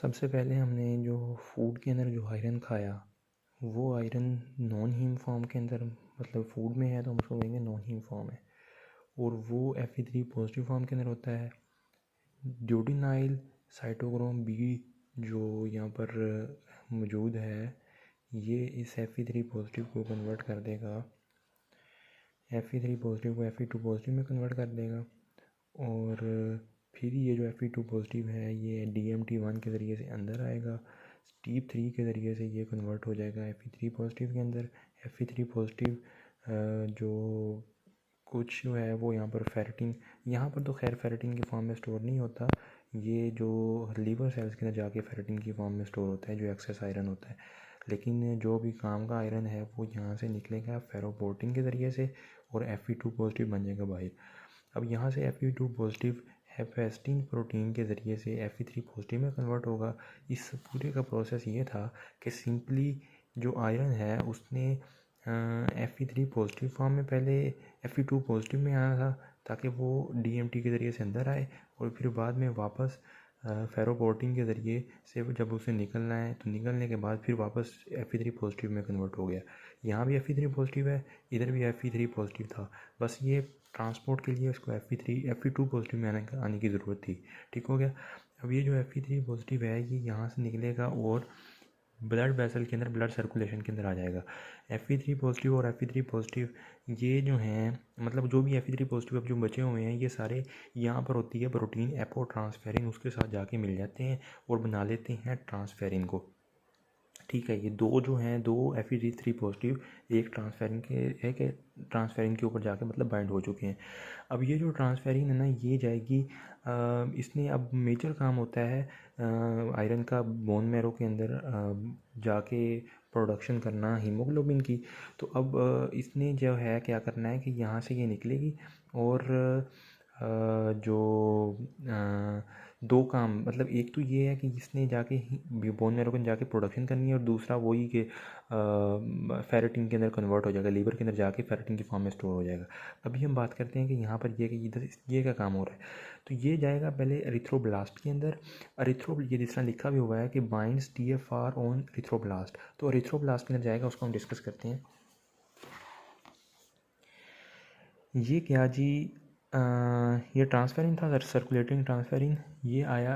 सबसे पहले हमने जो फूड के अंदर जो आयरन खाया वो आयरन नॉन हीम फॉर्म के अंदर, मतलब फूड में है तो हम उसको कहेंगे नॉन हीम फॉर्म है, और वो Fe3 पॉजिटिव फॉर्म के अंदर होता है। ड्यूडिनाइल साइटोक्रोम बी जो यहाँ पर मौजूद है, ये इस Fe3 पॉजिटिव को कन्वर्ट कर देगा, Fe3 पॉजिटिव को Fe2 पॉजिटिव में कन्वर्ट कर देगा, और फिर ये जो Fe2 पॉजिटिव है ये DMT1 के ज़रिए से अंदर आएगा, STEAP3 के ज़रिए से ये कन्वर्ट हो जाएगा Fe3 पॉजिटिव के अंदर। Fe3 पॉजिटिव जो कुछ जो है वो यहाँ पर फेरेटिन, यहाँ पर तो खैर फेरेटिन की फॉर्म में स्टोर नहीं होता, ये जो लीवर सेल्स के अंदर जाके फेरेटिन की फॉर्म में स्टोर होता है जो एक्सेस आयरन होता है। लेकिन जो भी काम का आयरन है वो यहाँ से निकलेगा फेरोपोर्टिन के ज़रिए से और Fe2 पॉजिटिव बन जाएगा बाहर। अब यहाँ से Fe2 पॉजिटिव हेफेस्टिन प्रोटीन के ज़रिए से Fe3 पॉजिटिव में कन्वर्ट होगा। इस पूरे का प्रोसेस ये था कि सिंपली जो आयरन है उसने Fe3 पॉजिटिव फॉर्म में पहले Fe2 पॉजिटिव में आया था ताकि वो DMT के ज़रिए से अंदर आए, और फिर बाद में वापस फेरोपोर्टिन के ज़रिए से जब उसे निकलना है तो निकलने के बाद फिर वापस Fe3 पॉजिटिव में कन्वर्ट हो गया। यहाँ भी Fe3 पॉजिटिव है, इधर भी Fe3 पॉजिटिव था, बस ये ट्रांसपोर्ट के लिए इसको Fe2 पॉजिटिव में आने की ज़रूरत थी। ठीक हो गया। अब ये जो Fe3 पॉजिटिव है ये यहाँ से निकलेगा और ब्लड वेसल के अंदर, ब्लड सर्कुलेशन के अंदर आ जाएगा। Fe3 पॉजिटिव और Fe3 पॉजिटिव ये जो हैं, मतलब जो भी Fe3 पॉजिटिव अब जो बचे हुए हैं ये सारे यहाँ पर होती है प्रोटीन एपोट्रांसफेरिन, उसके साथ जाके मिल जाते हैं और बना लेते हैं ट्रांसफेरिन को। ठीक है, ये दो जो हैं, दो Fe3 पॉजिटिव एक ट्रांसफेरिन के ऊपर जाके मतलब बाइंड हो चुके हैं। अब ये जो ट्रांसफेरिन है ना ये जाएगी, इसने अब मेजर काम होता है आयरन का बोन मैरो के अंदर जाके प्रोडक्शन करना हीमोग्लोबिन की। तो अब इसने जो है क्या करना है कि यहाँ से ये निकलेगी और जो दो काम, मतलब एक तो ये है कि इसने जाके बोन मैरो के अंदर जाके प्रोडक्शन करनी है, और दूसरा वही कि फेरेटिन के अंदर कन्वर्ट हो जाएगा, लीवर के अंदर जाके फेरेटिन की फॉर्म में स्टोर हो जाएगा। अभी हम बात करते हैं कि यहाँ पर ये कि इधर ये क्या काम हो रहा है। तो ये जाएगा पहले एरिथ्रोब्लास्ट के अंदर। ये जिस तरह लिखा भी हुआ है कि बाइंड्स TFR ऑन एरिथ्रोब्लास्ट, तो एरिथ्रोब्लास्ट के अंदर जाएगा, उसको हम डिस्कस करते हैं। ये क्या जी, ये ट्रांसफेरिन था, सर्कुलेटिंग ट्रांसफेरिन, ये आया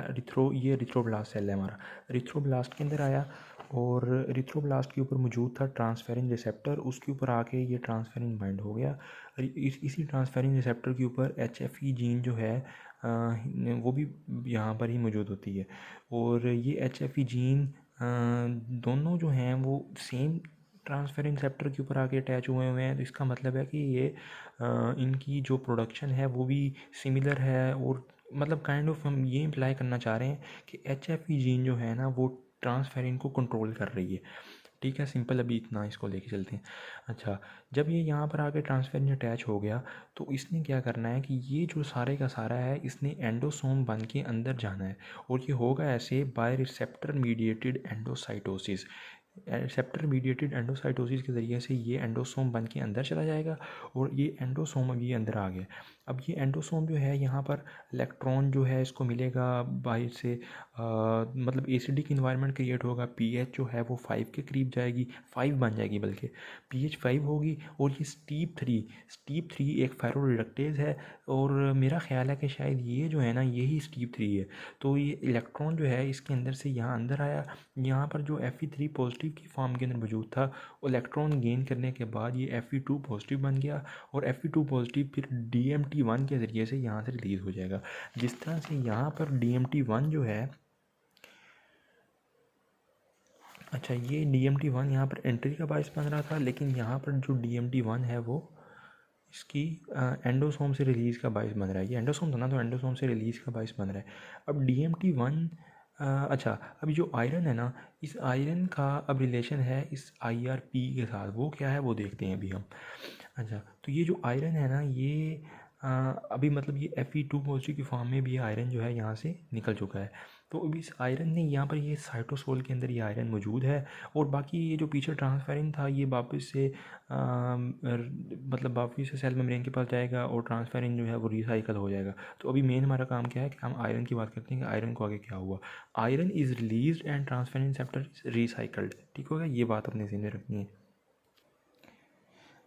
ये एरिथ्रोब्लास्ट सेल है हमारा, एरिथ्रोब्लास्ट के अंदर आया, और एरिथ्रोब्लास्ट के ऊपर मौजूद था ट्रांसफेरिन रिसेप्टर, उसके ऊपर आके ये ट्रांसफेरिन बाइंड हो गया। इसी ट्रांसफेरिन रिसेप्टर के ऊपर HFE जीन जो है वो भी यहाँ पर ही मौजूद होती है, और ये HFE जीन दोनों जो हैं वो सेम ट्रांसफेरिन रिसेप्टर के ऊपर आके अटैच हुए हुए हैं। तो इसका मतलब है कि ये इनकी जो प्रोडक्शन है वो भी सिमिलर है, और मतलब काइंड ऑफ हम ये इम्प्लाई करना चाह रहे हैं कि HFE जीन जो है ना वो ट्रांसफेरिन को कंट्रोल कर रही है। ठीक है, सिंपल, अभी इतना इसको लेके चलते हैं। अच्छा, जब ये यहाँ पर आके ट्रांसफेरिन अटैच हो गया तो इसने क्या करना है कि ये जो सारे का सारा है इसने एंडोसोम बन के अंदर जाना है, और ये होगा ऐसे by receptor mediated endocytosis. Receptor mediated endocytosis के ज़रिए से ये एंडोसोम बन के अंदर चला जाएगा, और ये एंडोसोम अभी अंदर आ गया। अब ये एंडोसोम जो है यहाँ पर इलेक्ट्रॉन जो है इसको मिलेगा बाहर से, मतलब एसिडिक इन्वायरमेंट क्रिएट होगा, pH जो है वो 5 के करीब जाएगी, 5 बन जाएगी बल्कि, pH 5 होगी। और ये स्टीप थ्री एक फेरो रिडक्टेज है, और मेरा ख्याल है कि शायद ये जो है ना यही स्टीप 3 है। तो ये इलेक्ट्रॉन जो है इसके अंदर से यहाँ अंदर आया, यहाँ पर जो Fe3 पॉजिटिव की फॉर्म के अंदर मौजूद था, इलेक्ट्रॉन गेन करने के बाद ये Fe2 पॉजिटिव बन गया, और Fe2 पॉजिटिव फिर DMT1 के ज़रिए से यहाँ से रिलीज़ हो जाएगा। जिस तरह से यहाँ पर DMT1 जो है, अच्छा ये DMT1 यहाँ पर एंट्री का बायस बन रहा था, लेकिन यहाँ पर जो DMT1 है वो इसकी एंडोसोम से रिलीज़ का बायस बन रहा है। ये एंडोसोम था ना, तो एंडोसोम से रिलीज़ का बायस बन रहा है। अब DMT1 अच्छा, अभी जो आयरन है ना, इस आयरन का अब रिलेशन है इस IRP के साथ, वो क्या है वो देखते हैं अभी हम। अच्छा, तो ये जो आयरन है ना ये अभी मतलब ये Fe2 पॉजिटिव की फॉर्म में भी ये आयरन जो है यहाँ से निकल चुका है। तो अभी इस आयरन ने यहाँ पर ये साइटोसोल के अंदर ये आयरन मौजूद है। और बाकी ये जो पीछे ट्रांसफेरिन था ये वापस से मतलब वापस से सेल मेम्ब्रेन के पास जाएगा और ट्रांसफेरिन जो है वो रिसाइकल हो जाएगा। तो अभी मेन हमारा काम क्या है कि हम आयरन की बात करते हैं कि आयरन को आगे क्या हुआ। Iron is release and transferrin receptor is recycled. ठीक होगा, ये बात अपने ज़हन में रखनी है।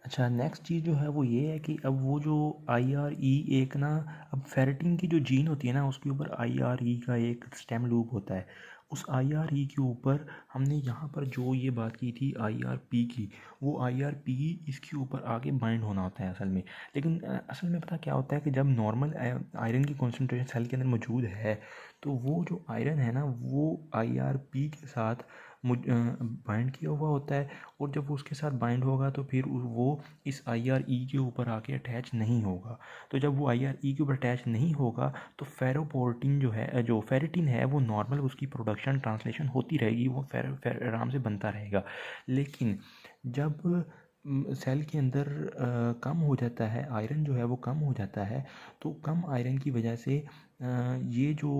अच्छा, नेक्स्ट चीज़ जो है वो ये है कि अब वो जो IRE एक ना, अब फेरेटिन की जो जीन होती है ना उसके ऊपर IRE का एक स्टेम लूप होता है। उस IRE के ऊपर हमने यहाँ पर जो ये बात की थी IRP की, वो IRP इसके ऊपर आगे बाइंड होना होता है असल में। लेकिन असल में पता क्या होता है कि जब नॉर्मल आयरन की कॉन्सेंट्रेशन सेल के अंदर मौजूद है तो वो जो आयरन है ना वो IRP के साथ बाइंड किया हुआ होता है। और जब वो उसके साथ बाइंड होगा तो फिर वो इस IRE के ऊपर आके अटैच नहीं होगा। तो जब वो IRE के ऊपर अटैच नहीं होगा तो फेरोपोर्टिन जो है, जो फेरिटिन है, वो नॉर्मल उसकी प्रोडक्शन ट्रांसलेशन होती रहेगी, वो आराम से बनता रहेगा। लेकिन जब सेल के अंदर कम हो जाता है आयरन जो है वो कम हो जाता है, तो कम आयरन की वजह से ये जो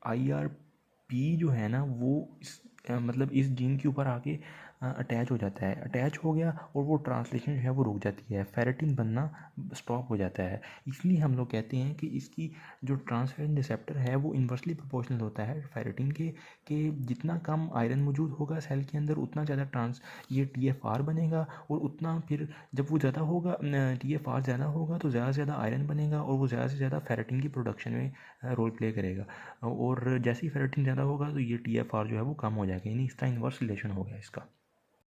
IRP जो है ना वो इस मतलब इस जीन के ऊपर आके अटैच हो जाता है। अटैच हो गया और वो ट्रांसलेशन जो है वो रुक जाती है, फेरेटिन बनना स्टॉप हो जाता है। इसलिए हम लोग कहते हैं कि इसकी जो ट्रांसफेरिन रिसेप्टर है वो इन्वर्सली प्रोपोर्शनल होता है फेरेटिन के, कि जितना कम आयरन मौजूद होगा सेल के अंदर उतना ज़्यादा ये TFR बनेगा, और उतना फिर जब वो ज़्यादा होगा, TFR ज़्यादा होगा तो ज़्यादा से ज़्यादा आयरन बनेगा और वो ज़्यादा से ज़्यादा फेरेटिन की प्रोडक्शन में रोल प्ले करेगा। और जैसे ही फेरेटिन ज़्यादा होगा तो ये TFR जो है वो कम हो जाएगा, यानी इसका इन्वर्स रिलेशन हो गया इसका।